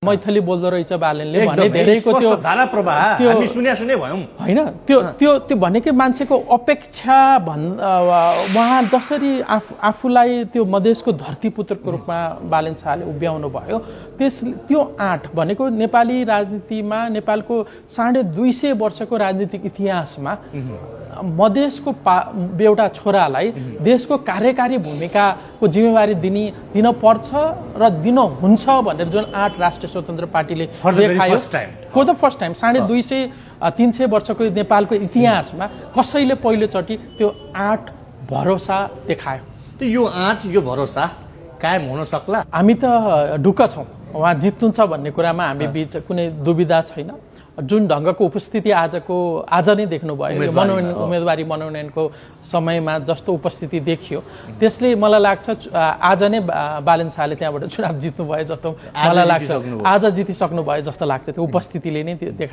मैथिली बोल्दो रहेछ बालनले भने धेरैको त्यो धारा प्रवाह हामी सुने भयौं हैन त्यो भनेकै मान्छेको अपेक्षा उहाँ जसरी आफूलाई त्यो मधेसको धरतीपुत्रको रूपमा बालन शाहले उभ्याउनु भयो त्यो आँट भनेको नेपाली राजनीतिमा नेपालको 250 वर्षको राजनीतिक इतिहासमा मधेसको एउटा छोरालाई देशको कार्यकारी भूमिकाको जिम्मेवारी दिन पर्छ र दिन हुन्छ भनेर जुन आँट राष्ट्रिय स्वतन्त्र पार्टीले देखायो फर द फर्स्ट टाइम 250-300 वर्षको नेपालको इतिहासमा कसैले पहिलोचोटि त्यो आँट भरोसा देखायो। यो आँट यो भरोसा कायम हुन सक्ला। हामी त ढुक्क छौँ उहाँ जित्नुहुन्छ भन्ने कुरामा हामी बीच कुनै दुविधा छैन। जुन ढङ्गको उपस्थिति आज नै देख्नुभयो उम्मेदवारी मनोनयनको समयमा जस्तो उपस्थिति देखियो त्यसले मलाई लाग्छ आज नै बालन शाहले त्यहाँबाट चुनाव जित्नुभयो जस्तो मलाई लाग्छ। आज जितिसक्नु भयो जस्तो लाग्छ त्यो उपस्थितिले नै देखायो।